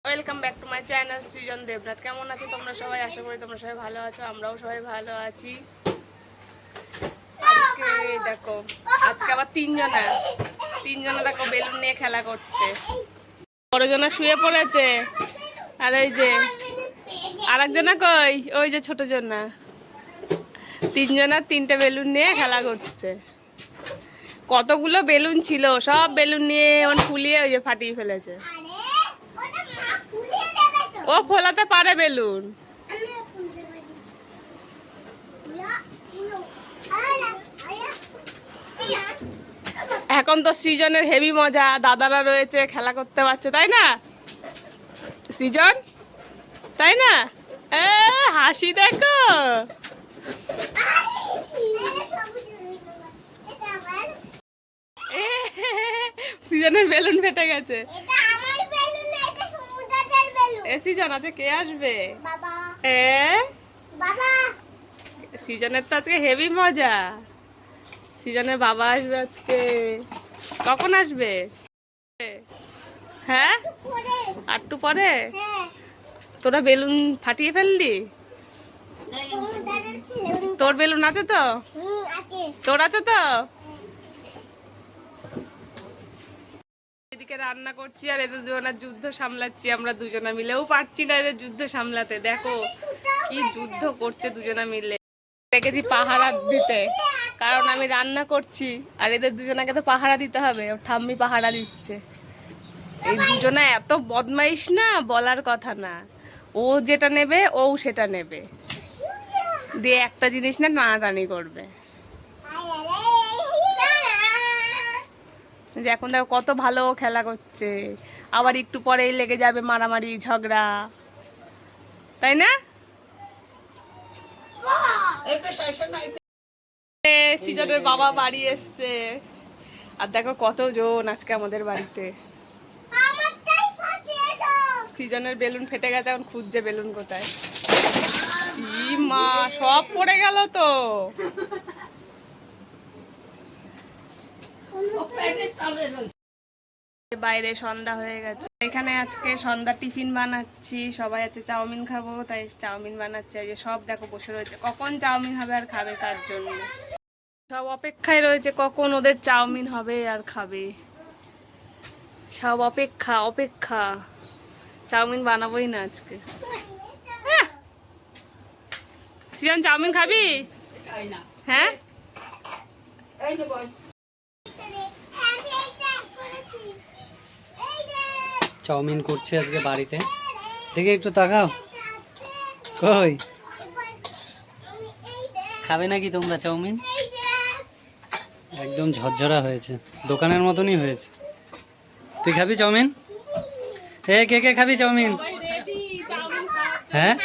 Welcome back to my channel Srijan Debnath. কেমন আছো তোমরা সবাই? আশা করি তোমরা সবাই ভালো আছো, আমরাও সবাই ভালো আছি। আজকে দেখো, আজকে আবার তিনজনা দেখো বেলুন নিয়ে খেলা করছে। বড়জনা শুয়ে পড়েছে, আর ওই যে আর একজনা কই, ওই যে ছোট জনা। তিনজনা তিনটে বেলুন নিয়ে খেলা করছে। কতগুলো বেলুন ছিল, সব বেলুন নিয়ে ফুলিয়ে ওই যে ফাটিয়ে ফেলেছে। ও ফোলাতে পারে বেলুন। এখন তো সৃজনের হেভি মজা, দাদারা রয়েছে, খেলা করতে পারছে, তাই না সৃজন? তাই না? হাসি দেখো। সৃজনের বেলুন ফেটে গেছে। সৃজন আছে, কে আসবে? সৃজনের তো আজকে হেভি মজা। সৃজনের বাবা আসবে আজকে। কখন আসবে? হ্যাঁ, একটু পরে। তোরা বেলুন ফাটিয়ে ফেললি? তোর বেলুন আছে তো? তোর আছে তো? এদিকে রান্না করছি আর এদের দুজনের যুদ্ধ সামলাচ্ছি। আমরা দুজনা মিলেও পারছি না এদের যুদ্ধ সামলাতে। দেখো কি যুদ্ধ করছে দুজনা মিলে। রেখেছি পাহারা দিতে, কারণ আমি রান্না করছি আর এদের দুজনাকে তো পাহারা দিতে হবে। ঠাম্মি পাহারা দিচ্ছে। এই দুজনা এত বদমাইশ না, বলার কথা না। ও যেটা নেবে ও সেটা নেবে, দিয়ে একটা জিনিস না টানাটানি করবে। যে এখন দেখো কত ভালো খেলা করছে, আবার একটু পরেই লেগে যাবে মারামারি ঝগড়া, তাই না? সৃজনের বাবা বাড়ি এসছে, আর দেখো কতজন আজকে আমাদের বাড়িতে। সৃজনের বেলুন ফেটে গেছে, এখন খুঁজছে বেলুন কোথায়। মা, সব পড়ে গেল তো। বাইরে সন্ধ্যা হয়ে গেছে। এখানে আজকে সন্ধ্যা টিফিন বানাচ্ছি, সবাই আছে চাউমিন খাবো, তাই চাউমিন বানাচ্ছি। এই যে সব দেখো বসে রয়েছে, কখন চাউমিন হবে আর খাবে তার জন্য সব অপেক্ষায় রয়েছে, কখন ওদের চাউমিন হবে আর খাবে। সব অপেক্ষা অপেক্ষা, চাউমিন বানাবোই না আজকে। সৃজন চাউমিন খাবি? হ্যাঁ, চাউমিন করছে আজকে বাড়িতে। দেখে একটু তাকাও, কই খাবে নাকি তোমরা চাউমিন? একদম ঝরঝরা হয়েছে, দোকানের মতনই হয়েছে। তুই খাবি চাউমিন? হে, কে কে খাবি চাউমিন? হ্যাঁ,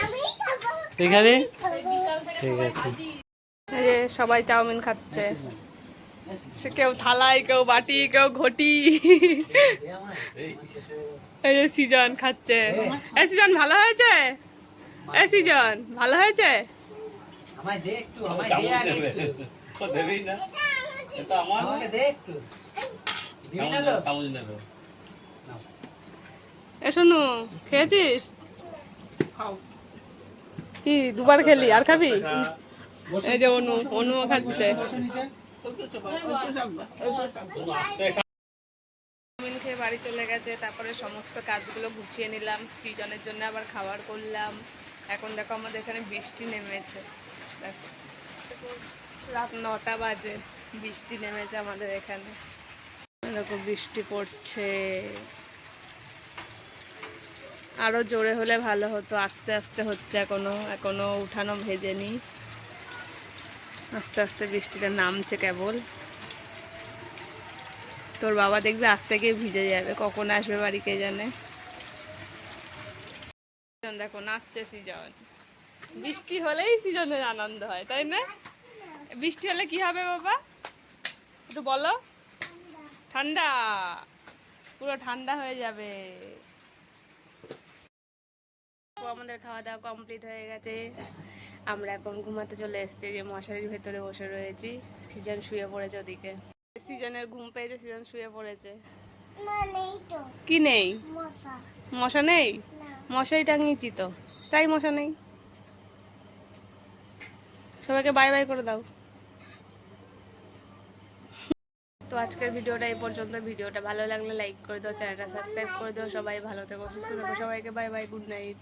তুই খাবি? ঠিক আছে। সবাই চাউমিন খাচ্ছে, সে কেউ থালায়, কেউ বাটি, কেউ ঘটি। এই যে সৃজন খাচ্ছে। সৃজন ভালো হয়েছে? সৃজন ভালো হয়েছে? শোনো, খেয়েছিস? কি দুবার খেলি, আর খাবি? এই যে অনু খাচ্ছে। চাউমিন খেয়ে বাড়ি চলে গেছে, তারপরে সমস্ত কাজগুলো গুছিয়ে নিলাম। সৃজনের জন্য আবার খাবার করলাম। এখন দেখো আমাদের এখানে বৃষ্টি নেমেছে। দেখো রাত 9টা বাজে, বৃষ্টি নেমেছে আমাদের এখানে। দেখো বৃষ্টি পড়ছে, আরো জোরে হলে ভালো হতো। আস্তে আস্তে হচ্ছে, এখনো উঠানো ভেজেনি। আস্তে আস্তে বৃষ্টিটা নামছে কেবল। তোর বাবা দেখবে আজ থেকে ভিজে যাবে, কখন আসবে বাড়ি কে জানে। দেখো নাচছে সৃজন। বৃষ্টি হলেই সৃজনের আনন্দ হয়, তাই না? বৃষ্টি হলে কি হবে বাবা, একটু বলো? ঠান্ডা, পুরো ঠান্ডা হয়ে যাবে। আমাদের খাওয়া দাওয়া কমপ্লিট হয়ে গেছে, আমরা এখন ঘুমাতে চলে এসেছি। যে মশারির ভেতরে বসে রয়েছি, সৃজন শুয়ে পড়েছে ওদিকে। সৃজনের ঘুম পেয়েছে, সৃজন শুয়ে পড়েছে। কি নেই? মশা নেই? মশাই টাঙিয়েছি তো, তাই মশা নেই। সবাইকে বাই বাই করে দাও। তো আজকের ভিডিওটা এই পর্যন্ত। ভিডিওটা ভালো লাগলে লাইক করে দাও, চ্যানেলটা সাবস্ক্রাইব করে দাও। সবাই ভালো থেকো, সুস্থ থেকো। সবাইকে বাই বাই, গুড নাইট।